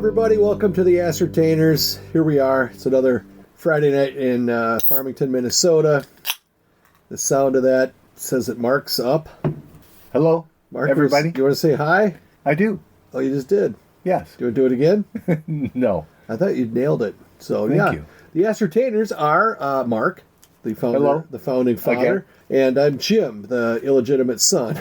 everybody. Welcome to the Ascertainers. Here we are. It's another Friday night in Farmington, Minnesota. The sound of that says that Mark's up. Hello, Mark, everybody. Do you want to say hi? I do. Oh, you just did? Yes. Do you want to do it again? No. I thought you nailed it. So, Thank you. The Ascertainers are Mark, the founder, Hello. the founding father, and I'm Jim, the illegitimate son.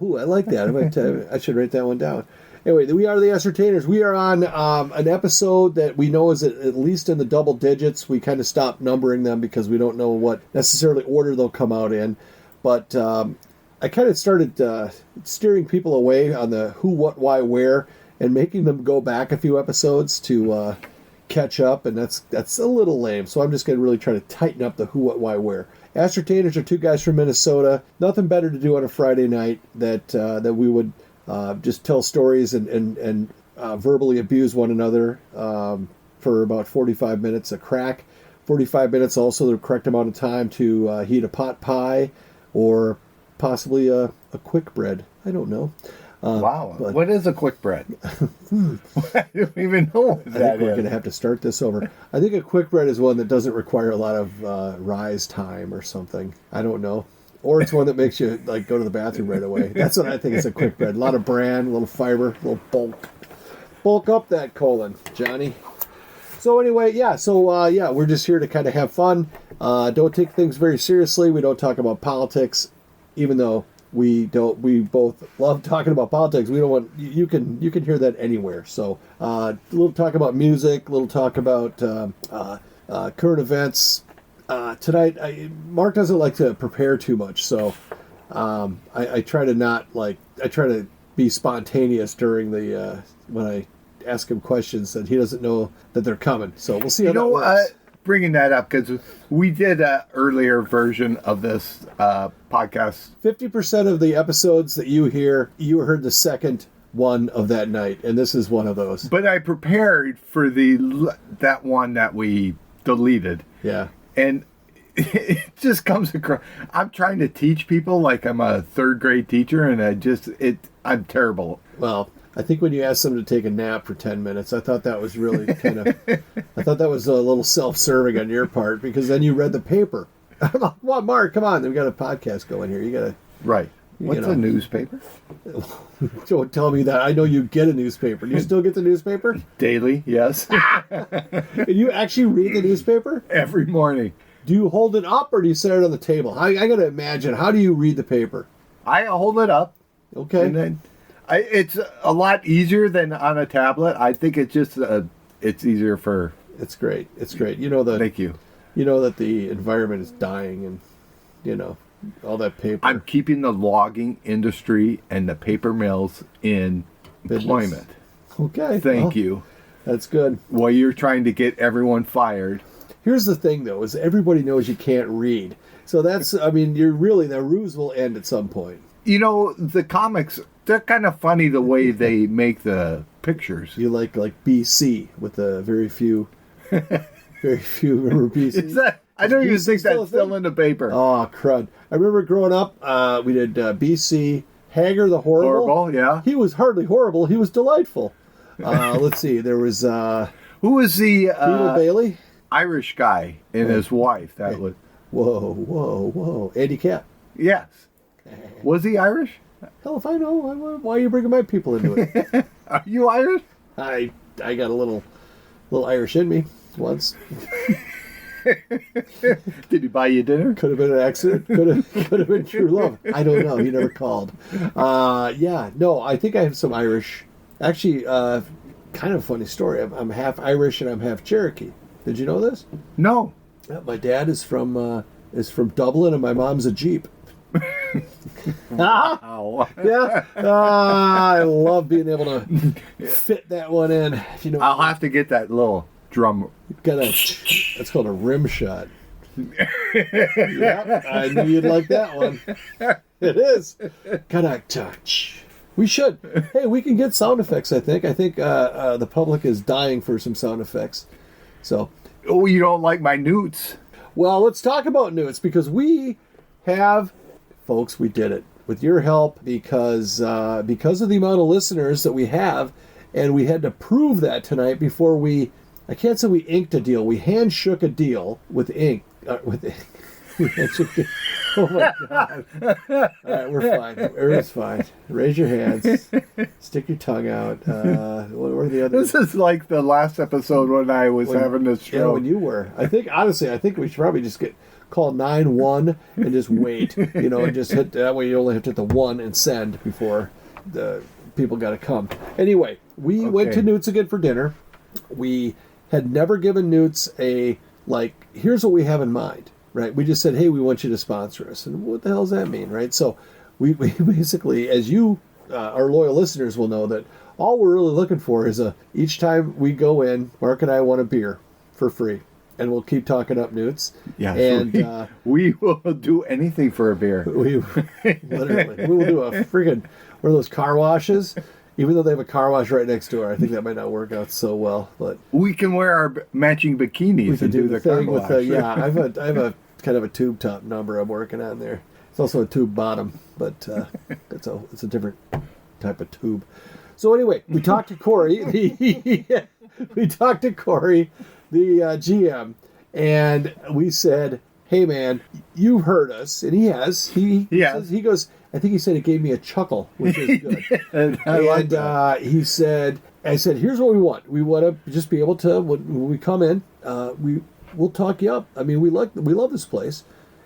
Ooh, I like that. I should write that one down. Anyway, we are the Ascertainers. We are on an episode that we know is at least in the double digits. We kind of stopped numbering them because we don't know what necessarily order they'll come out in. But I kind of started steering people away on the who, what, why, where, and making them go back a few episodes to catch up, and that's a little lame. So I'm just going to really try to tighten up the who, what, why, where. Ascertainers are two guys from Minnesota. Nothing better to do on a Friday night that we would just tell stories and verbally abuse one another for about 45 minutes a crack. 45 minutes also the correct amount of time to heat a pot pie or possibly a quick bread. I don't know. Wow. What is a quick bread? I don't even know what that is. I think we're going to have to start this over. I think a quick bread is one that doesn't require a lot of rise time or something. I don't know. Or it's one that makes you like go to the bathroom right away. That's what I think is a quick bread. A lot of bran, a little fiber, a little bulk. Bulk up that colon, Johnny. So anyway, we're just here to kind of have fun. Don't take things very seriously. We don't talk about politics, even though we both love talking about politics. We don't want you can hear that anywhere. So a little talk about music, a little talk about current events. Tonight, Mark doesn't like to prepare too much, so I try to be spontaneous during the when I ask him questions that he doesn't know that they're coming. So we'll see how that works. Bringing that up because we did an earlier version of this podcast. 50% of the episodes that you hear, you heard the second one of that night, and this is one of those. But I prepared for that one that we deleted. Yeah. And it just comes across. I'm trying to teach people like I'm a third grade teacher, and I'm terrible. Well, I think when you asked them to take a nap for 10 minutes, I thought that was really I thought that was a little self-serving on your part, because then you read the paper. I'm like, well, Mark, come on. We got a podcast going here. You got to. Right. What's a newspaper? Don't tell me that. I know you get a newspaper. Do you still get the newspaper? Daily, yes. And you actually read the newspaper? Every morning. Do you hold it up or do you set it on the table? I got to imagine. How do you read the paper? I hold it up. Okay. And then it's a lot easier than on a tablet. I think it's just it's easier for. It's great. It's great. Thank you. You know that the environment is dying, and all that paper. I'm keeping the logging industry and the paper mills in employment. Okay. Thank you. That's good. While you're trying to get everyone fired. Here's the thing, though, is everybody knows you can't read. So the ruse will end at some point. The comics, they're kind of funny the way they make the pictures. You like BC with the very few, remember BC? Is that? I don't even think that's still in the paper. Oh, crud. I remember growing up, we did BC, Hager the Horrible. Horrible, yeah. He was hardly horrible. He was delightful. Let's see. There was... who was the... Beetle Bailey? Irish guy and his wife. That was... Whoa. Andy Capp. Yes. Was he Irish? Hell if I know. Why are you bringing my people into it? Are you Irish? I got a little Irish in me once. Did he buy you dinner? Could have been an accident. Could have been true love. I don't know. He never called. I think I have some Irish. Actually, kind of a funny story. I'm half Irish and I'm half Cherokee. Did you know this? No. My dad is from Dublin and my mom's a Jeep. Wow. Yeah. I love being able to fit that one in. I'll have to get that little drum. That's called a rim shot. Yeah, I knew you'd like that one. It is. We should. Hey, we can get sound effects, I think. I think the public is dying for some sound effects. So. Oh, you don't like my NEWT'S? Well, let's talk about NEWT'S because we have, folks, we did it with your help because of the amount of listeners that we have And we had to prove that tonight before I can't say we inked a deal. We handshook a deal with ink. We handshook it. Oh my God. All right, we're fine. Everything's fine. Raise your hands. Stick your tongue out. What were the other? This is like the last episode when I was having a stroke. Yeah, when you were. Honestly, I think we should probably just call 9-1 and just wait. And just hit, that way you only have to hit the 1 and send before the people got to come. Anyway, we went to NEWT'S again for dinner. We had never given NEWT'S here's what we have in mind, right? We just said, hey, we want you to sponsor us. And what the hell does that mean, right? So we basically, as you, our loyal listeners will know, that all we're really looking for is each time we go in, Mark and I want a beer for free. And we'll keep talking up NEWT'S. Yeah, and we will do anything for a beer. We will do a freaking one of those car washes. Even though they have a car wash right next door, I think that might not work out so well. But we can wear our matching bikinis and do the car wash. I have a kind of a tube top number I'm working on there. It's also a tube bottom, but it's a different type of tube. So anyway, we talked to Corey. We talked to Corey, the GM, and we said, hey man, you heard us. And he has. He goes, I think he said it gave me a chuckle, which is good. He said, I said, here's what we want. We want to just be able to, when we come in, we'll talk you up. I mean, we love this place,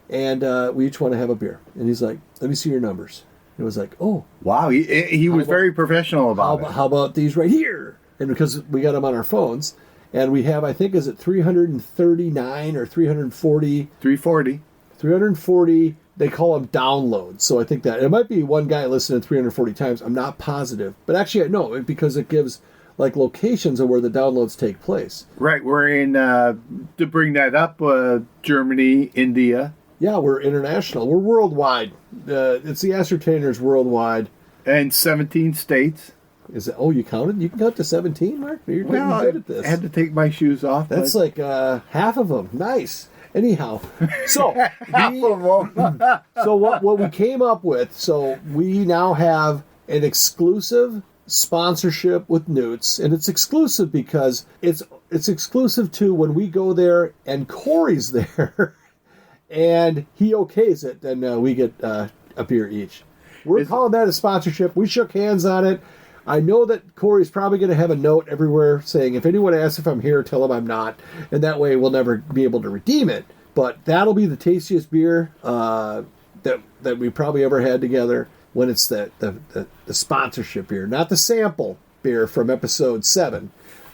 and we each want to have a beer. And he's like, let me see your numbers. And it was like, oh. Wow, he was very professional about it. How about these right here? And because we got them on our phones, and we have, I think, is it 339 or 340? 340. 340. They call them downloads. So I think that it might be one guy listening 340 times. I'm not positive. But actually, no, because it gives locations of where the downloads take place. Right. We're in, to bring that up, Germany, India. Yeah, we're international. We're worldwide. It's the Ascertainers worldwide. And 17 states. Is it? Oh, you counted? You can count to 17, Mark? You're getting good at this. I had to take my shoes off. That's like half of them. Nice. Anyhow, so so what we came up with, so we now have an exclusive sponsorship with NEWT'S, and it's exclusive because it's exclusive to when we go there and Corey's there, and he okays it, and we get a beer each. We're calling that a sponsorship. We shook hands on it. I know that Corey's probably going to have a note everywhere saying, if anyone asks if I'm here, tell them I'm not. And that way we'll never be able to redeem it. But that'll be the tastiest beer that we probably ever had together when it's the sponsorship beer. Not the sample beer from episode 7.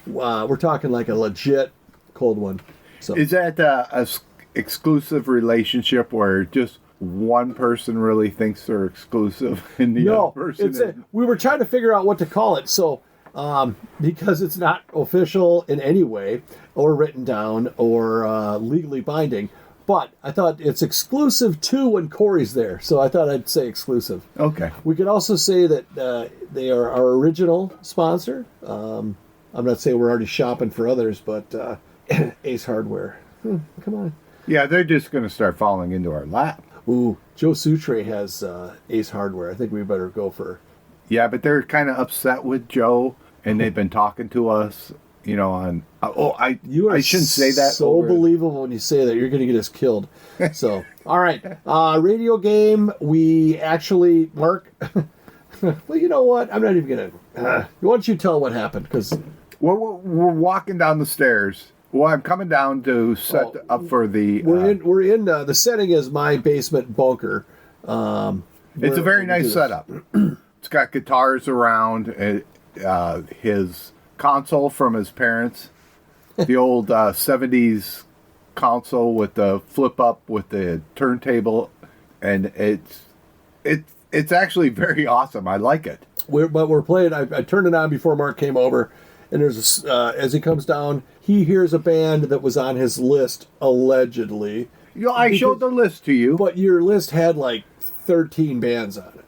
We're talking like a legit cold one. So is that a exclusive relationship where just one person really thinks they're exclusive and the other person we were trying to figure out what to call it, so because it's not official in any way or written down or legally binding, but I thought it's exclusive to when Corey's there, so I thought I'd say exclusive. Okay. We could also say that they are our original sponsor. I'm not saying we're already shopping for others, but Ace Hardware. Come on. Yeah, they're just going to start falling into our lap. Ooh, Joe Sutre has Ace Hardware. I think we better go for... Yeah, but they're kind of upset with Joe, and they've been talking to us, on... I shouldn't say that. So believable when you say that. You're going to get us killed. So, all right. Radio game, we actually... Mark... well, you know what? I'm not even going to... why don't you tell what happened? Because... We're walking down the stairs. Well, I'm coming down to set up for the... We're in the setting is my basement bunker. It's a very nice setup. It's got guitars around, his console from his parents, the old 70s console with the flip up with the turntable, and it's actually very awesome. I like it. We're playing. I turned it on before Mark came over. And there's as he comes down, he hears a band that was on his list, allegedly. I showed the list to you. But your list had like 13 bands on it.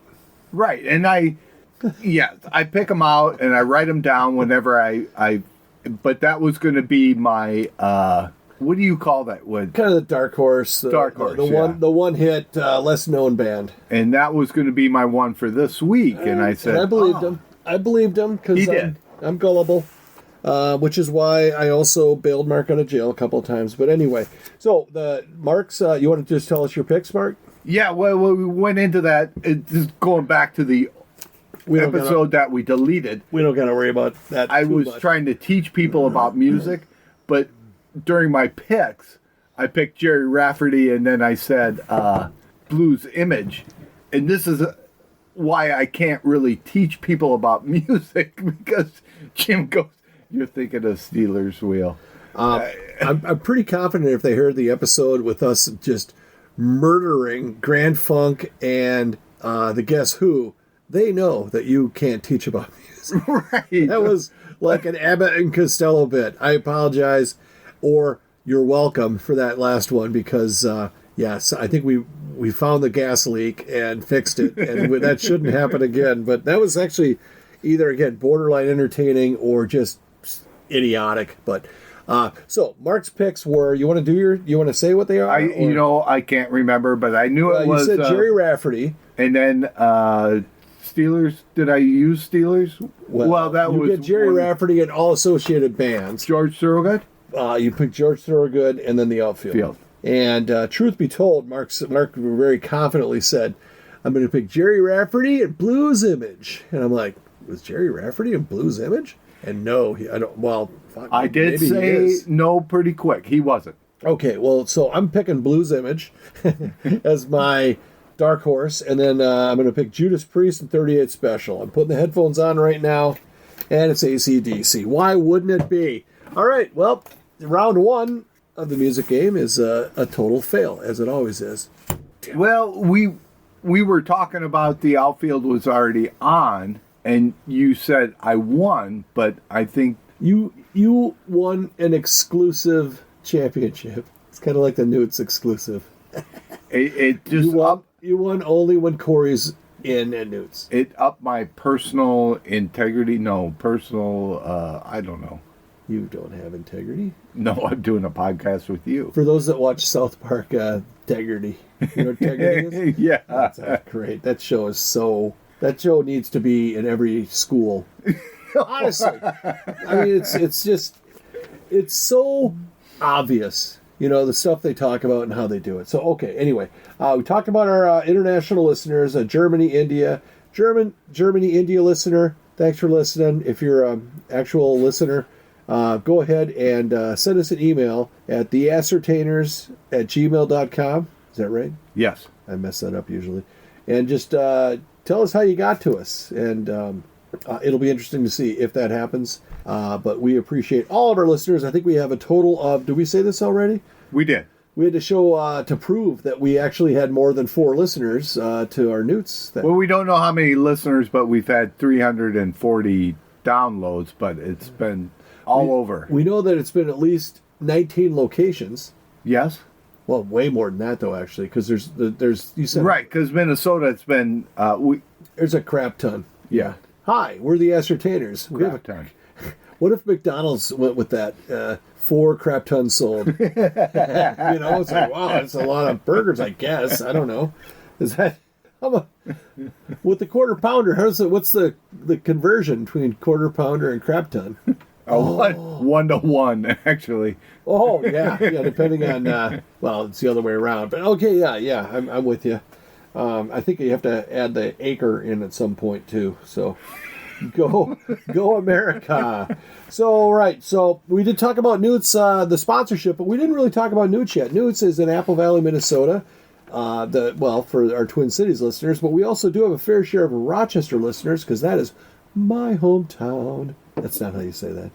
Right. And I pick them out and I write them down whenever but that was going to be my, what do you call that? Kind of the dark horse. The one hit, less known band. And that was going to be my one for this week. And I said, and I believed him. I believed him because he did. I'm gullible. Which is why I also bailed Mark out of jail a couple of times. But anyway, so Mark's. You want to just tell us your picks, Mark? Yeah, well, we went into that. Just going back to the episode that we deleted. We don't got to worry about that. I was trying to teach people about music, but during my picks, I picked Jerry Rafferty, and then I said Blues Image, and this is why I can't really teach people about music because Jim goes, "You're thinking of Steelers Wheel." I'm pretty confident if they heard the episode with us just murdering Grand Funk and the Guess Who, they know that you can't teach about music. Right. That was like an Abbott and Costello bit. I apologize, or you're welcome for that last one because, yes, I think we found the gas leak and fixed it, and that shouldn't happen again. But that was actually either, again, borderline entertaining or just idiotic. But so Mark's picks were, you want to say what they are? I can't remember, but I knew it was. You said Jerry Rafferty. And then Steelers. Did I use Steelers? Well, that was get Jerry Rafferty and all associated bands. George Thorogood. You picked George Thorogood and then the outfield. And truth be told, Mark very confidently said, "I'm going to pick Jerry Rafferty and Blues Image." And I'm like, "Was Jerry Rafferty and Blues Image?" And no, I don't. Well, I did say no pretty quick. He wasn't. Okay, well, so I'm picking Blues Image as my dark horse, and then I'm going to pick Judas Priest and 38 Special. I'm putting the headphones on right now, and it's AC/DC. Why wouldn't it be? All right, well, round one of the music game is a total fail, as it always is. Well, we were talking about the outfield was already on, and you said I won, but I think you won an exclusive championship. It's kind of like the NEWT'S exclusive. It just you won only when Corey's in at NEWT'S. It upped my personal integrity. No, personal. I don't know. You don't have integrity. No, I'm doing a podcast with you. For those that watch South Park, integrity. You know what integrity is? Yeah, that's great. That show is so. That show needs to be in every school. Honestly, I mean, it's so obvious. You know, the stuff they talk about and how they do it. So, okay, anyway, we talked about our international listeners, Germany, India. Germany, India listener, thanks for listening. If you're an actual listener, go ahead and send us an email at theascertainers@gmail.com. Is that right? Yes. I mess that up usually. And just tell us how you got to us. And it'll be interesting to see if that happens. But we appreciate all of our listeners. I think we have a total of, did we say this already? We did. We had to show to prove that we actually had more than 4 listeners to our NEWT'S. Well, we don't know how many listeners, but we've had 340 downloads, but it's been all over. We know that it's been at least 19 locations. Yes. Well, way more than that, though, actually, because there's you said right, because Minnesota, it's been there's a crap ton. Yeah. Hi, we're the Ascertainers. Crap ton. What if McDonald's went with that? 4 crap tons sold. You know, it's like, wow, that's a lot of burgers, I guess. I don't know. Is that with the quarter pounder? What's the conversion between quarter pounder and crap ton? 1 to 1, actually. Oh yeah, depending on well, it's the other way around. But okay, yeah, I'm with you. I think you have to add the acre in at some point too. So go America. So right, so we did talk about NEWT'S, the sponsorship, but we didn't really talk about NEWT'S yet. NEWT'S is in Apple Valley, Minnesota. For our Twin Cities listeners, but we also do have a fair share of Rochester listeners because that is my hometown. That's not how you say that.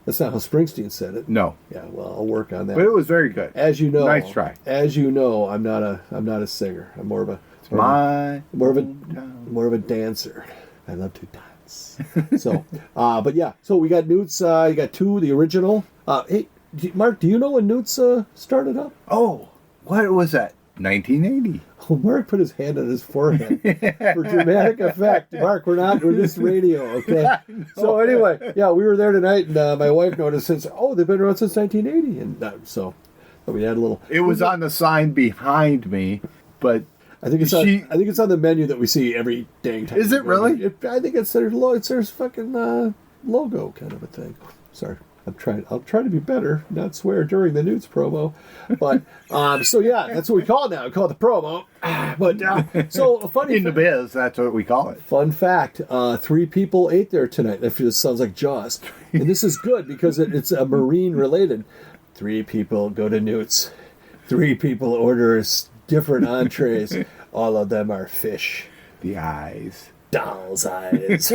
That's not how Springsteen said it. No. Yeah, well, I'll work on that. But it was very good. As you know, nice try. As you know, I'm not a singer. I'm more of a dancer. I love to dance. So, but yeah. So we got NEWT'S. You got 2, the original. Hey, Mark, do you know when NEWT'S started up? Oh, what was that? 1980. Oh, Mark put his hand on his forehead for dramatic effect. Mark, we're this radio, okay? So anyway, yeah, we were there tonight, and my wife noticed they've been around since 1980, and so we had a little. It was on the sign behind me, but I think it's on the menu that we see every dang time. Is it really? I think there's fucking logo kind of a thing. Sorry. I'll try to be better, not swear during the NEWT'S promo. But, so yeah, that's what we call it now. We call it the promo. But, so a funny In the biz, that's what we call it. Fun fact, 3 people ate there tonight. If it sounds like Jaws. And this is good because it's a marine related. 3 people go to NEWT'S. 3 people order different entrees. All of them are fish. The eyes. Doll's eyes.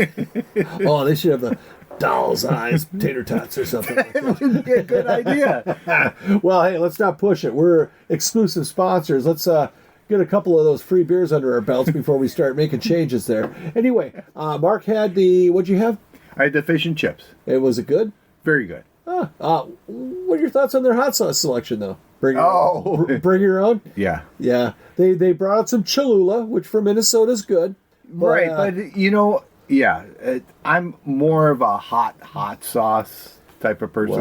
Oh, they should have the doll's eyes tater tots or something like that. That would be a good idea. Well, hey, let's not push it. We're exclusive sponsors. Let's get a couple of those free beers under our belts before we start making changes there. Anyway, Mark had what'd you have? I had the fish and chips. Was it good? Very good. What are your thoughts on their hot sauce selection, though? Bring your own. Bring your own? Yeah. Yeah. They brought out some Cholula, which for Minnesota is good. Right, but yeah, I'm more of a hot sauce type of person.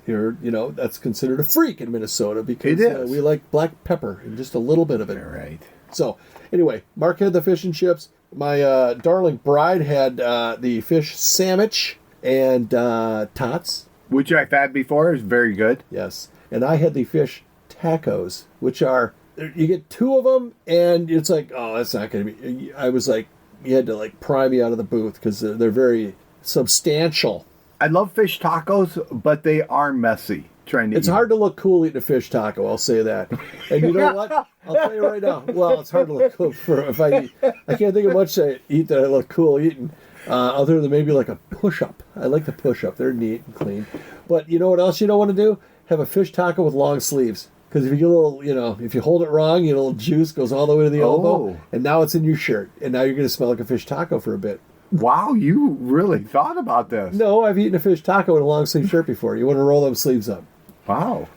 Well, that's considered a freak in Minnesota because it is. We like black pepper and just a little bit of it. Right. So, anyway, Mark had the fish and chips. My darling bride had the fish sandwich and tots. Which I've had before. Is very good. Yes. And I had the fish tacos, which are, you get 2 of them, and it's like, oh, that's not going to be, I was like, you had to like pry me out of the booth because they're very substantial. I love fish tacos, but they are messy. It's hard to look cool eating a fish taco, I'll say that. And you know what? I'll tell you right now. Well, it's hard to look cool if I eat. I can't think of much I eat that I look cool eating, other than maybe like a push-up. I like the push-up. They're neat and clean. But you know what else you don't want to do? Have a fish taco with long sleeves. Because if you get a little, if you hold it wrong, a little juice goes all the way to the elbow, and now it's in your shirt, and now you're going to smell like a fish taco for a bit. Wow, you really thought about this. No, I've eaten a fish taco in a long sleeve shirt before. You want to roll them sleeves up. Wow.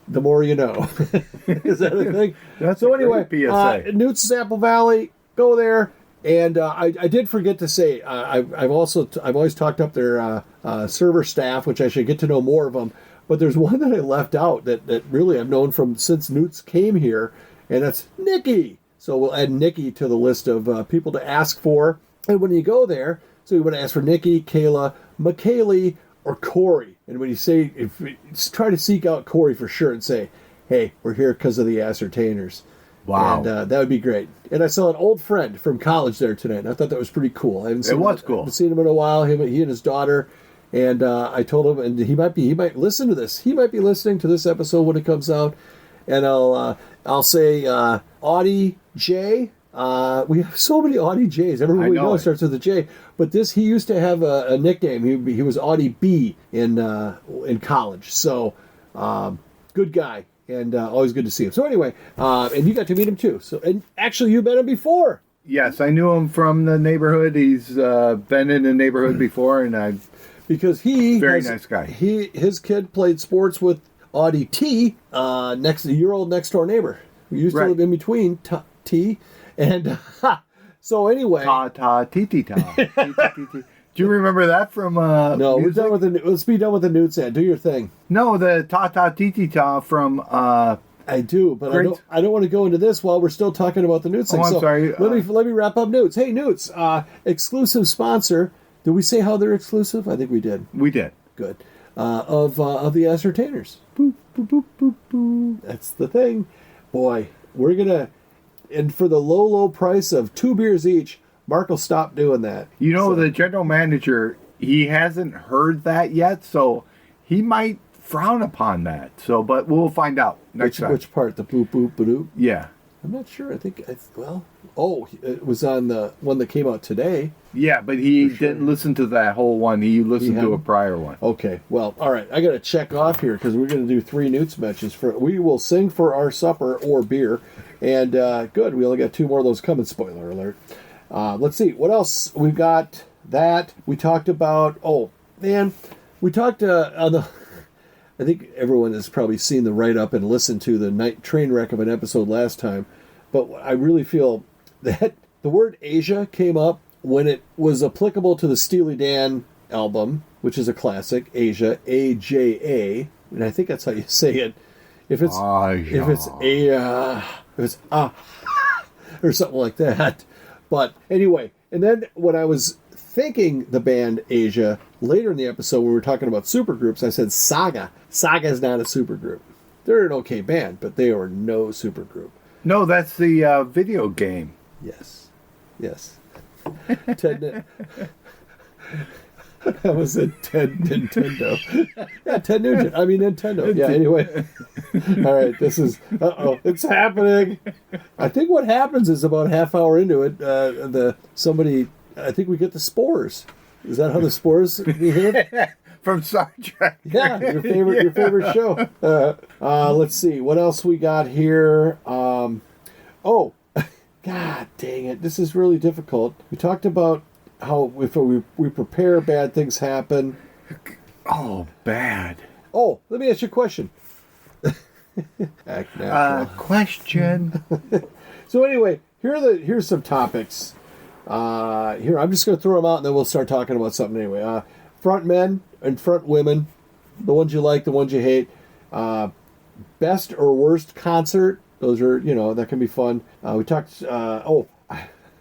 The more you know. Is that a thing? That's so a anyway, great PSA. NEWT'S Apple Valley, go there. And I did forget to say, I've always talked up their server staff, which I should get to know more of them. But there's one that I left out that really I've known from since NEWT'S came here, and that's Nikki. So we'll add Nikki to the list of people to ask for. And when you go there, so you want to ask for Nikki, Kayla, McKaylee, or Corey. And when you say, try to seek out Corey for sure and say, hey, we're here because of the ascertainers. Wow. And that would be great. And I saw an old friend from college there tonight, and I thought that was pretty cool. I haven't seen him in a while, he and his daughter. And I told him, and he might listen to this. He might be listening to this episode when it comes out. And I'll say Audie J. We have so many Audie J's. Everybody we know starts with a J. But he used to have a nickname. He was Audie B in college. So good guy, and always good to see him. So anyway, and you got to meet him too. So and actually, you met him before. Yes, I knew him from the neighborhood. He's been in the neighborhood before, and because nice guy. His kid played sports with Audie T, your old next door neighbor. We used to live in between T and so anyway. Ta ti ti ta. Do you remember that from? No, music? we're done with the. Let's be done with the NEWT'S. Ad. Do your thing. No, the ta ti ti ta from. I do, but I don't want to go into this while we're still talking about the NEWT'S. I'm sorry. Let me wrap up NEWT'S. Hey, NEWT'S, exclusive sponsor. Did we say how they're exclusive? I think we did. We did. Good. Of the ascertainers. Boop, boop, boop, boop, boop. That's the thing. Boy, we're going to... And for the low price of 2 beers each, Mark will stop doing that. The general manager, he hasn't heard that yet, so he might frown upon that. So, but we'll find out next time. Which part? The boop, boop, boop? Yeah. I'm not sure. I think, it was on the one that came out today. Yeah, but he didn't listen to that whole one. He listened to a prior one. Okay, well, all right. I got to check off here because we're going to do 3 NEWT'S matches. We will sing for our supper or beer. And good, we only got 2 more of those coming, spoiler alert. Let's see, what else? We've got that. We talked about, we talked on the... I think everyone has probably seen the write-up and listened to the night train wreck of an episode last time. But I really feel that the word Asia came up when it was applicable to the Steely Dan album, which is a classic, Asia, A-J-A. And I think that's how you say it. If it's or something like that. But anyway, and then when I was thinking the band Asia. Later in the episode, when we were talking about supergroups, I said Saga. Saga is not a supergroup. They're an okay band, but they are no supergroup. No, that's the video game. Yes. Ted. That was a Ted Nintendo. Yeah, Ted Nugent. I mean Nintendo. Yeah. Anyway. All right. This is. It's happening. I think what happens is about a half hour into it, I think we get the spores. Is that how the spores behave? From Star Trek. Yeah, your favorite show. Let's see what else we got here. God dang it! This is really difficult. We talked about how if we prepare, bad things happen. Oh, bad. Oh, let me ask you a question. Question. So anyway, here's some topics. Here, I'm just going to throw them out, and then we'll start talking about something anyway. Front men and front women, the ones you like, the ones you hate. Best or worst concert. Those are, that can be fun. We talked, a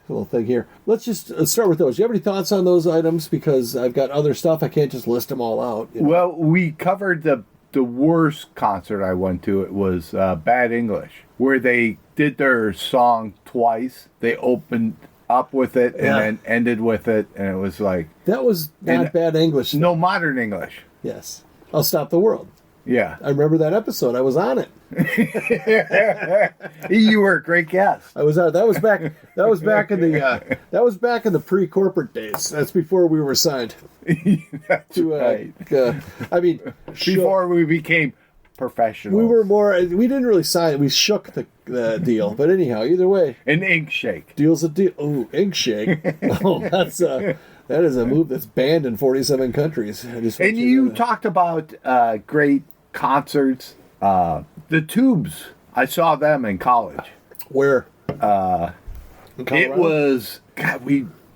little thing here. Let's start with those. Do you have any thoughts on those items? Because I've got other stuff. I can't just list them all out. Well, we covered the worst concert I went to. It was Bad English, where they did their song twice. They opened up with it and then ended with it, and it was like... That was not Bad English. No, Modern English. Yes. I'll Stop the World. Yeah. I remember that episode. I was on it. You were a great guest. I was on. That was back in the pre-corporate days. That's before we were signed. That's right. Before we became professionals. We didn't really sign it. We shook the deal. But anyhow, either way. An ink shake. Deal's a deal. Oh, ink shake. Oh, that is a move that's banned in 47 countries. And you talked about great concerts. The Tubes. I saw them in college. Where? In it was... God,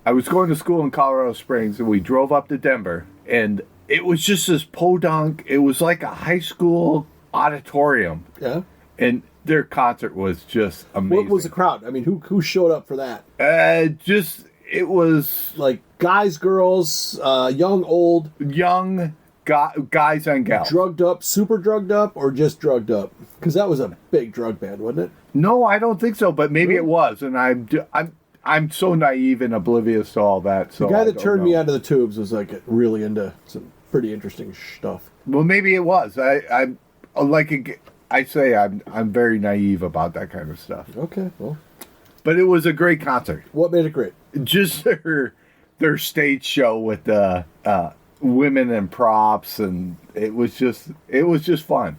I was going to school in Colorado Springs, and we drove up to Denver, and it was just this podunk. It was like a high school auditorium. Yeah. And their concert was just amazing. What was the crowd? I mean, who showed up for that? It was... Like guys, girls, young, old. Young guys and gals. Drugged up, super drugged up, or just drugged up? Because that was a big drug band, wasn't it? No, I don't think so, but maybe it was. And I'm so naive and oblivious to all that. So the guy that turned me onto the Tubes was like really into some pretty interesting stuff. Well, maybe it was. I'm very naive about that kind of stuff. Okay, well. But it was a great concert. What made it great? Just their stage show with the women and props, and it was just fun.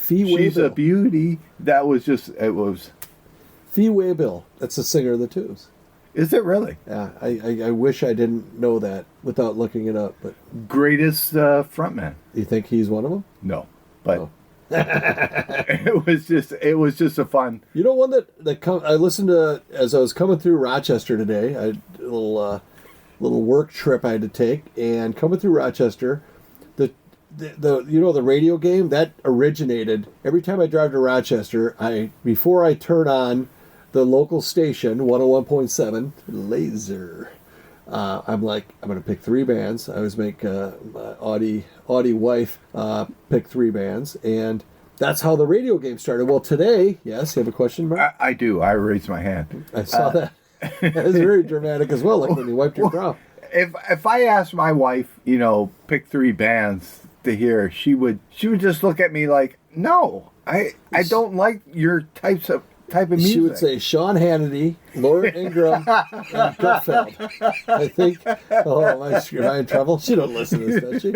She's a beauty. It was. Fee Waybill. That's the singer of the Tubes. Is it really? Yeah, I wish I didn't know that without looking it up. But greatest frontman. You think he's one of them? No, but it was just a fun. You know, one that I listened to as I was coming through Rochester today. I had a little work trip I had to take, and coming through Rochester, the radio game that originated. Every time I drive to Rochester, before I turn on the local station 101.7 Laser, I'm like, I'm going to pick 3 bands. I always make my Audie wife pick 3 bands, and that's how the radio game started. Well, today, yes, you have a question, Mark? I do. I raised my hand. I saw that. It was very dramatic as well, like when you wiped your brow. If I asked my wife, pick 3 bands to hear, she would just look at me like, no, I don't like your type of music. She would say Sean Hannity, Laura Ingraham, and Gutfeld. I think. Oh, am I in trouble? She don't listen to this, does she?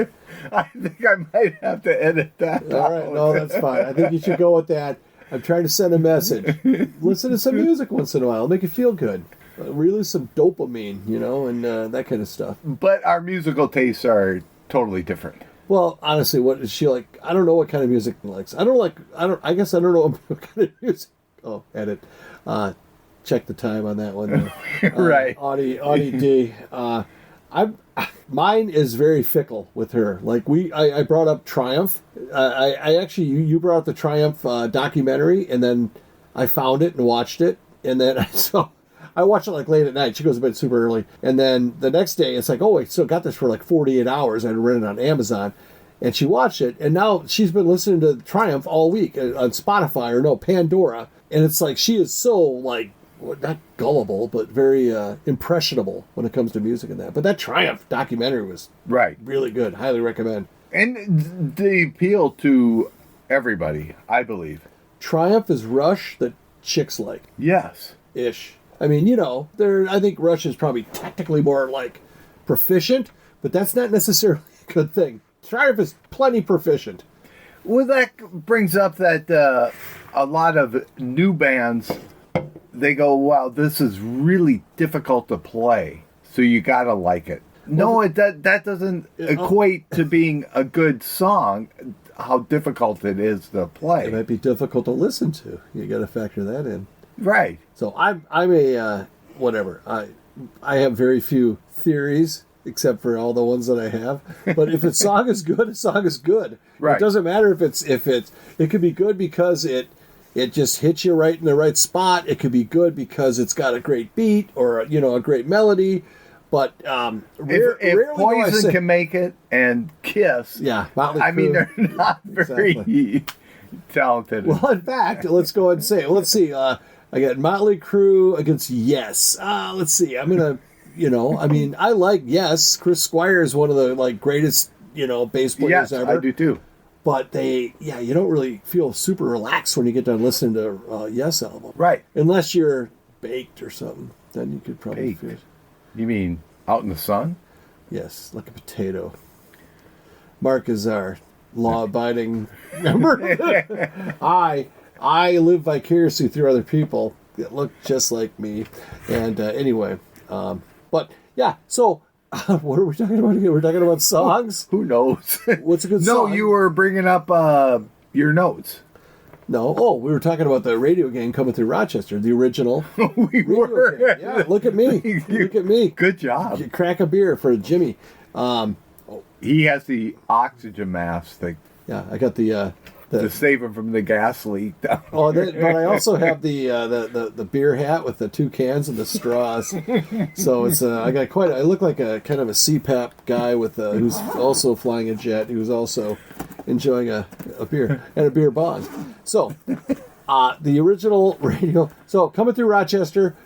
I think I might have to edit that. All right, no, that's fine. I think you should go with that. I'm trying to send a message. Listen to some music once in a while. It'll make you feel good. Release some dopamine, and that kind of stuff. But our musical tastes are totally different. Well, honestly, what is she like? I don't know what kind of music she likes. I guess I don't know what kind of music. Oh, edit. Check the time on that one. Right. Audie D. Mine is very fickle with her. Like I brought up Triumph. I actually you brought up the Triumph documentary, and then I found it and watched it, and then I watch it like late at night. She goes to bed super early. And then the next day, it's like, oh, I still got this for like 48 hours. I had read it on Amazon. And she watched it. And now she's been listening to Triumph all week on Spotify or Pandora. And it's like she is so like, not gullible, but very impressionable when it comes to music and that. But that Triumph documentary was really good. Highly recommend. And they appeal to everybody, I believe. Triumph is Rush that chicks like. Yes. Ish. I mean, I think Rush is probably technically more like proficient, but that's not necessarily a good thing. Triumph is plenty proficient. Well, that brings up that a lot of new bands, they go, wow, this is really difficult to play, so you gotta like it. No, that doesn't equate to being a good song, how difficult it is to play. It might be difficult to listen to. You got to factor that in. Right. So I'm a, whatever. I have very few theories, except for all the ones that I have. But if a song is good, a song is good. Right. It doesn't matter it could be good because it just hits you right in the right spot. It could be good because it's got a great beat or, a great melody. But if Poison can make it and Kiss, Motley Crue, I mean, they're not very talented. Well, in fact, let's go ahead and say it. Let's see. I got Motley Crue against Yes. Let's see. I'm gonna, I like Yes. Chris Squire is one of the greatest, bass players ever. I do too. But you don't really feel super relaxed when you get done listening to Yes album, right? Unless you're baked or something, then you could probably feel it. You mean out in the sun? Yes, like a potato. Mark is our law-abiding member. I live vicariously through other people that look just like me. And anyway, but yeah, so what are we talking about again? We're talking about songs? Who knows? What's a good song? No, you were bringing up your notes. No, we were talking about the radio game coming through Rochester, the original. We were. Game. Yeah, look at me. Look at me. Good job. Crack a beer for Jimmy. He has the oxygen mask. Yeah, I got the to save him from the gas leak. But I also have the beer hat with the two cans and the straws. So it's I look like a kind of a CPAP guy with who's also flying a jet, who's also enjoying a beer and a beer bong. So the original radio. So coming through Rochester,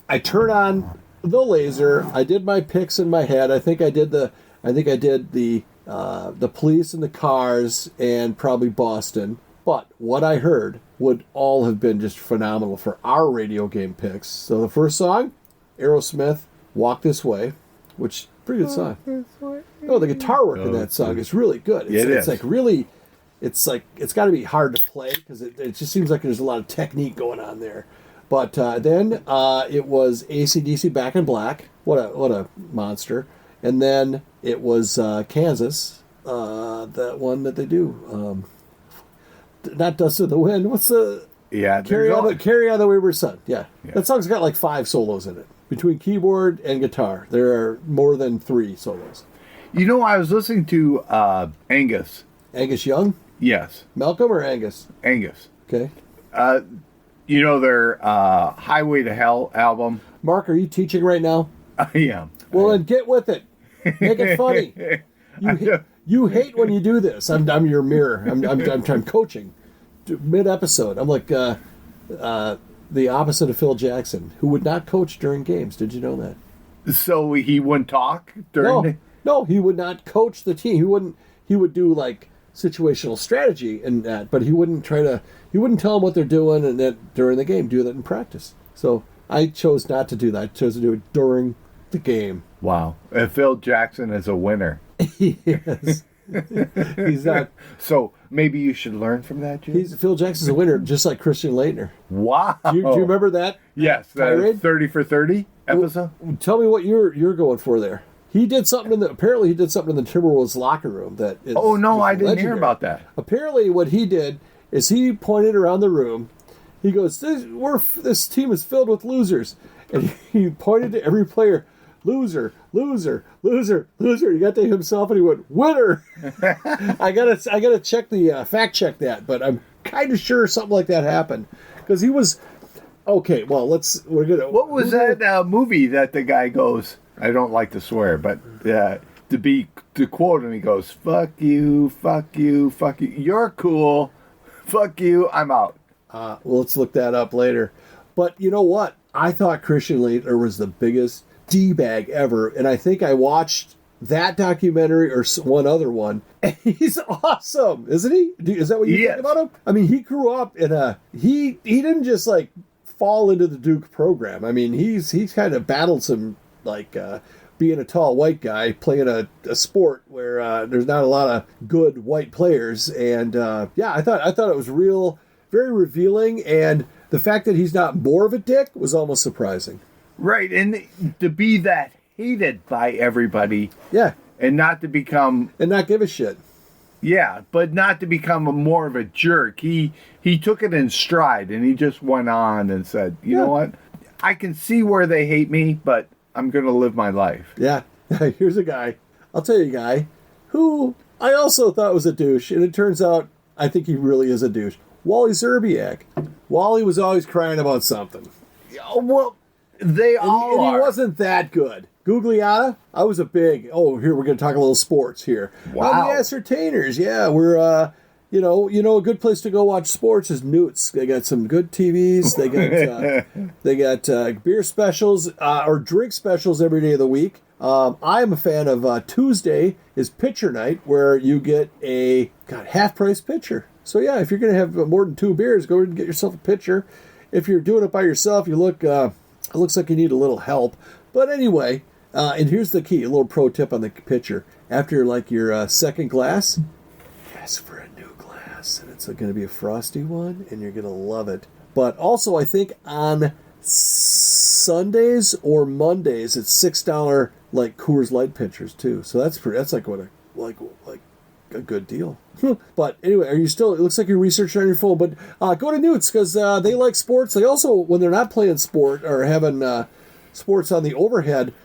I turn on the laser. I did my picks in my head. I think I did the Police and the Cars and probably Boston. But what I heard would all have been just phenomenal for our radio game picks. So the first song, Aerosmith, Walk This Way, which is a pretty good song. Oh, the guitar work in that song is really good. It's like really, it's got to be hard to play because it just seems like there's a lot of technique going on there. But then it was AC/DC Back in Black. What a monster. And then it was Kansas, that one that they do. Not Dust of the Wind. What's the... Yeah. Carry on the Wayward Son. Yeah. That song's got like 5 solos in it. Between keyboard and guitar. There are more than 3 solos. I was listening to Angus. Angus Young? Yes. Malcolm or Angus? Angus. Okay. Their Highway to Hell album. Mark, are you teaching right now? I am. Well, then get with it. Make it funny. You hate when you do this. I'm your mirror. I'm coaching. Mid-episode, I'm like the opposite of Phil Jackson, who would not coach during games. Did you know that? So he wouldn't talk during No, he would not coach the team. He would do like situational strategy and that, but he wouldn't tell them what they're doing and then during the game, do that in practice. So I chose not to do that. I chose to do it during the game. Wow. And Phil Jackson is a winner. Yes. He's not. So maybe you should learn from that, Jim? Phil Jackson's a winner, just like Christian Laettner. Wow. Do you remember that? Yes. That 30 for 30 episode? Well, tell me what you're going for there. He did something apparently he did something in the Timberwolves locker room that is Oh no, I didn't legendary. hear about that. Apparently what he did is he pointed around the room. He goes, this team is filled with losers. And he pointed to every player. Loser, loser, loser, loser. He got to himself and he went, winner. I gotta check the fact check that, but I'm kind of sure something like that happened because he was Okay, well, we're gonna. What was that movie that the guy goes? I don't like to swear, but to quote him, he goes, "Fuck you, fuck you, fuck you. You're cool. Fuck you. I'm out." Well, let's look that up later. But you know what? I thought Christian Laettner was the biggest D-bag ever, and I think I watched that documentary or one other one, and he's awesome, isn't he? Is that what you think about him? I mean, he grew up in he didn't just like fall into the Duke program. I mean, he's kind of battled some like being a tall white guy playing a sport where there's not a lot of good white players, and I thought it was very revealing, and the fact that he's not more of a dick was almost surprising. Right, and to be that hated by everybody, and not to become and not give a shit. Yeah, but not to become more of a jerk. He took it in stride, and he just went on and said, you know what? I can see where they hate me, but I'm going to live my life. Yeah. Here's a guy. I'll tell you a guy who I also thought was a douche, and it turns out I think he really is a douche. Wally Szczerbiak. Wally was always crying about something. Well, they all are. He wasn't that good. Gugliotta, I was a big. Oh, here we're going to talk a little sports here. Wow, the Ascertainers. Yeah, we're. A good place to go watch sports is NEWT'S. They got some good TVs. They got beer specials or drink specials every day of the week. I'm a fan of Tuesday is pitcher night, where you get a half price pitcher. So yeah, if you're going to have more than 2 beers, go and get yourself a pitcher. If you're doing it by yourself, it looks like you need a little help. But anyway. And here's the key, a little pro tip on the pitcher. After like your second glass, ask for a new glass. And it's going to be a frosty one, and you're going to love it. But also, I think on Sundays or Mondays, it's $6 like Coors Light pitchers too. So that's like a good deal. But anyway, are you still? It looks like you're researching on your phone. But go to NEWT'S because they like sports. They also, when they're not playing sport or having sports on the overhead.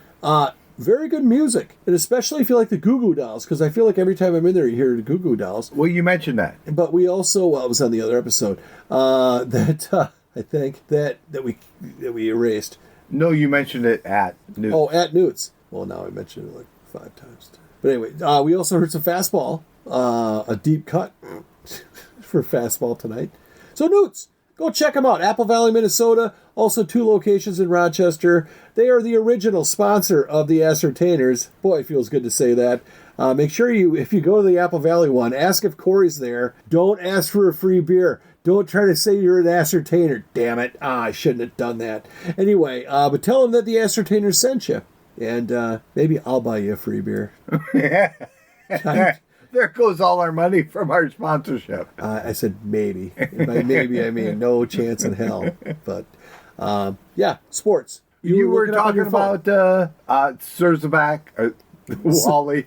Very good music, and especially if you like the Goo Goo Dolls, because I feel like every time I'm in there, you hear the Goo Goo Dolls. Well, you mentioned that, but we also it was on the other episode that I think that we erased. No, you mentioned it at NEWT'S. Oh, at NEWT'S. Well, now I mentioned it like 5 times. But anyway, we also heard some fastball, a deep cut for fastball tonight. So NEWT'S. Go check them out. Apple Valley, Minnesota. Also 2 locations in Rochester. They are the original sponsor of the Ascertainers. Boy, it feels good to say that. Make sure if you go to the Apple Valley one, ask if Corey's there. Don't ask for a free beer. Don't try to say you're an Ascertainer. Damn it. I shouldn't have done that. Anyway, but tell them that the Ascertainers sent you. And maybe I'll buy you a free beer. There goes all our money from our sponsorship. I said maybe. And by maybe, I mean no chance in hell. But, sports. You were talking about Szczerbiak, Wally.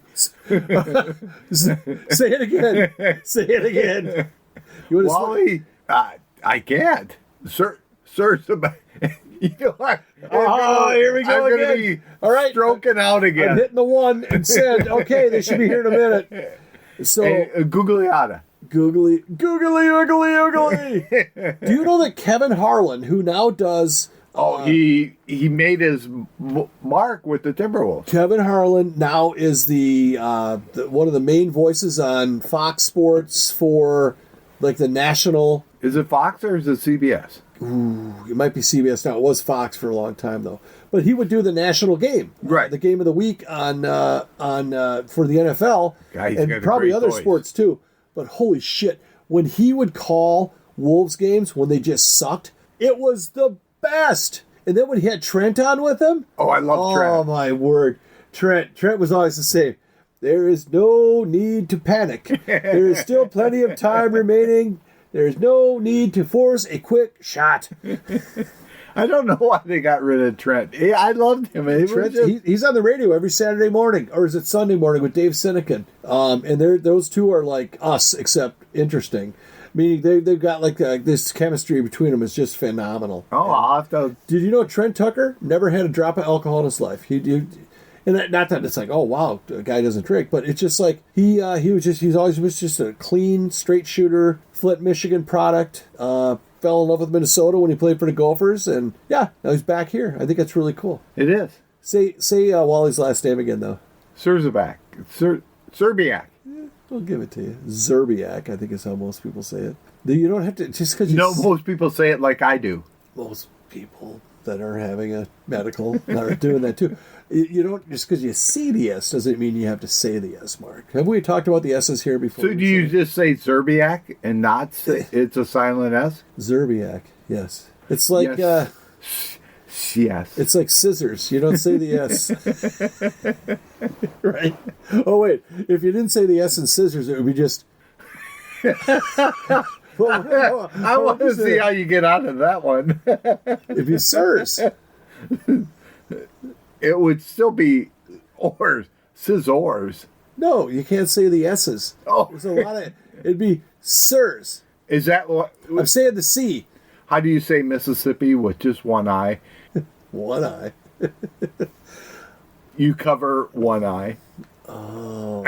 Say it again. Say it again. Wally, I can't. Szczerbiak. You know what? Here we go again. All right, stroking out again. I'm hitting the 1 and said, okay, they should be here in a minute. So, Googliotta. Googly. Do you know that Kevin Harlan, who now does... he made his mark with the Timberwolves. Kevin Harlan now is the one of the main voices on Fox Sports for like the national... Is it Fox or is it CBS? Ooh, it might be CBS now. It was Fox for a long time though. But he would do the national game, right? The game of the week on for the NFL and probably other sports too. But holy shit, when he would call Wolves games when they just sucked, it was the best. And then when he had Trent on with him, I love Trent. Oh my word, Trent was always the same. There is no need to panic. There is still plenty of time remaining. There is no need to force a quick shot. I don't know why they got rid of Trent. I loved him. He's on the radio every Saturday morning, or is it Sunday morning with Dave Sinekin? And those two are like us, except interesting. Meaning they've got like this chemistry between them is just phenomenal. I'll have to. Did you know Trent Tucker never had a drop of alcohol in his life? And not that it's like, oh wow, the guy doesn't drink, but it's just like he's always was just a clean, straight shooter, Flint, Michigan product. fell in love with Minnesota when he played for the Gophers, and yeah, now he's back here. I think that's really cool. It is. Say Wally's last name again, though. Szczerbiak. Szczerbiak. Yeah, we'll give it to you. Szczerbiak, I think is how most people say it. You don't have to, just because you... No, most people say it like I do. Most people that are having a medical are doing that too. You don't, just because you see the S doesn't mean you have to say the S, Mark. Have we talked about the S's here before? So do you just say Szczerbiak and not say it's a silent S? Szczerbiak, yes. It's like... Yes. Yes. It's like scissors. You don't say the S. Right? Oh, wait. If you didn't say the S in scissors, it would be just... I want to see how you get out of that one. It'd be sirs. It would still be ors. Scissors. No, you can't say the S's. Oh. There's a lot of... It'd be sirs. Is that what... I'm saying the C. How do you say Mississippi with just one eye? One eye. You cover one eye. Oh.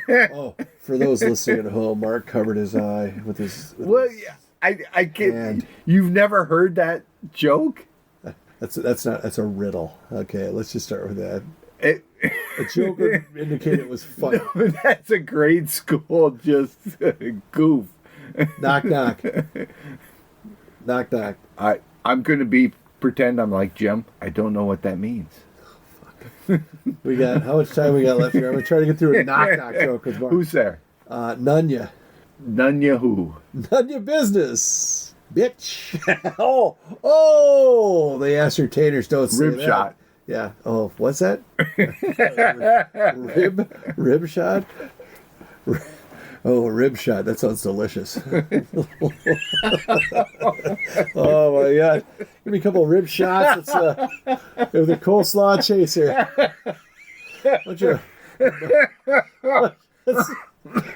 Oh, for those listening at home, Mark covered his eye with his... Well, yeah, I can't... You've never heard that joke? That's a riddle. Okay, let's just start with that. A joke would indicate it was funny. No, that's a grade school just goof. Knock, knock. Knock, knock. I'm going to pretend I'm like Jim. I don't know what that means. We got, how much time we got left here? I'm going to try to get through a knock, knock joke with Mark. Who's there? None ya. None ya who? None ya business, bitch. oh, the ascertainers don't say Rib that. shot. Yeah. Oh, what's that? Rib shot? Oh, a rib shot. That sounds delicious. Oh, my God. Give me a couple of rib shots. It's with a coleslaw chaser.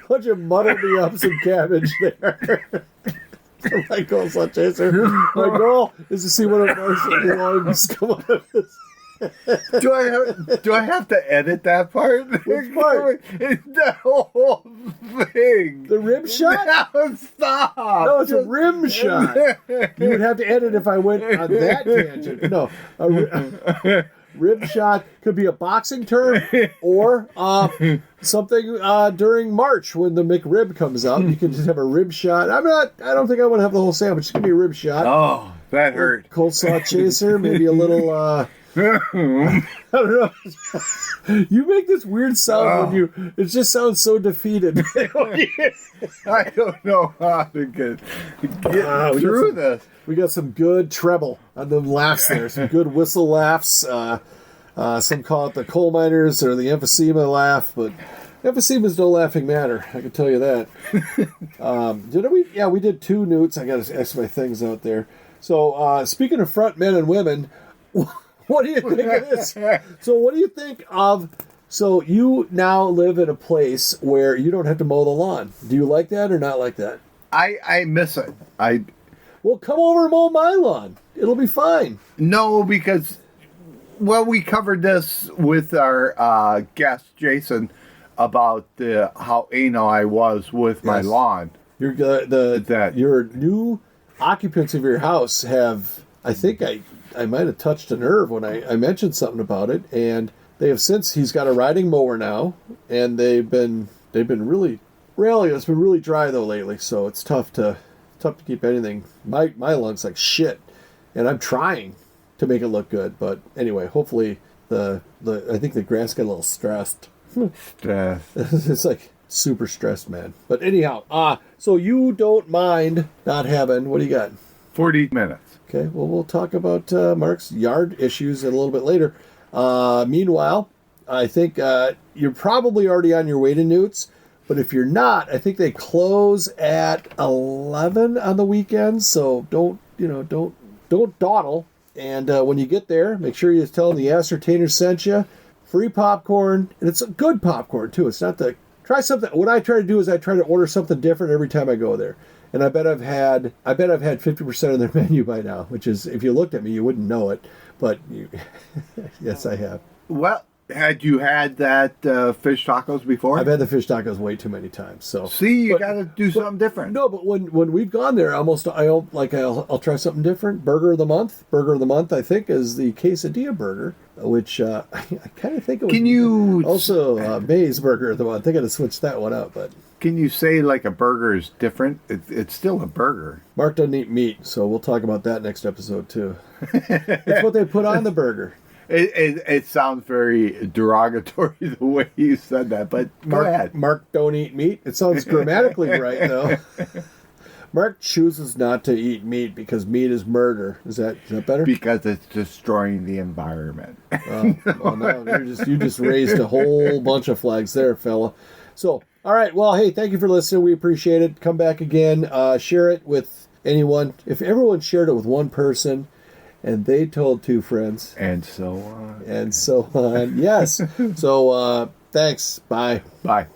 Why don't you muddle me up some cabbage there? For my coleslaw chaser. My goal is to see one of my lungs come out of this. Do I have to edit that part? Which part? The whole thing. The rib shot? No, stop. No, it's a rim shot. You would have to edit if I went on that tangent. No, rib shot could be a boxing term or something during March when the McRib comes out. You can just have a rib shot. I don't think I want to have the whole sandwich. Just give me a rib shot. Oh, that hurt. Coleslaw chaser, maybe a little... I don't know. You make this weird sound when you... It just sounds so defeated. I don't know how to get through this. We got some good treble on the laughs there. Some good whistle laughs. Some call it the coal miners or the emphysema laugh, but emphysemas don't laughing matter. I can tell you that. Did we? Yeah, we did 2 newts. I got to ask my things out there. So speaking of front men and women... What do you think of this? So what do you think of... So you now live in a place where you don't have to mow the lawn. Do you like that or not like that? I miss it. Well, come over and mow my lawn. It'll be fine. No, because... Well, we covered this with our guest, Jason, about how anal I was with my lawn. Your new occupants of your house have... I think I might have touched a nerve when I mentioned something about it, and they have since. He's got a riding mower now, and they've been really it's been really dry though lately, so it's tough to keep anything. My lawn's like shit, and I'm trying to make it look good, but anyway, hopefully I think the grass got a little stressed. It's like super stressed, man. But anyhow, so you don't mind not having, what do you got? 40 minutes. Okay, well, we'll talk about Mark's yard issues a little bit later. Meanwhile, I think you're probably already on your way to Newt's, but if you're not, I think they close at 11 on the weekends, so don't dawdle. And when you get there, make sure you tell them the ascertainer sent you. Free popcorn, and it's a good popcorn, too. It's not try something. What I try to do is I try to order something different every time I go there. And I bet I've had 50% of their menu by now, which is, if you looked at me, you wouldn't know it. But yes, I have. Well, Had you had that fish tacos before? I've had the fish tacos way too many times. So see, you got to do something different. No, but when we've gone there, I'll try something different. Burger of the month, I think, is the quesadilla burger, which I kind of think it was. Also May's burger of the month? I got to switch that one up, but. Can you say like a burger is different? It's still a burger. Mark doesn't eat meat, so we'll talk about that next episode too. That's what they put on the burger. It sounds very derogatory the way you said that, but go ahead. Mark don't eat meat. It sounds grammatically right, though. Mark chooses not to eat meat because meat is murder. Is that better? Because it's destroying the environment. Well, no, you just raised a whole bunch of flags there, fella. So, all right. Well, hey, thank you for listening. We appreciate it. Come back again. Share it with anyone. If everyone shared it with one person, and they told two friends. And so on. And so on. Yes. So, thanks. Bye. Bye.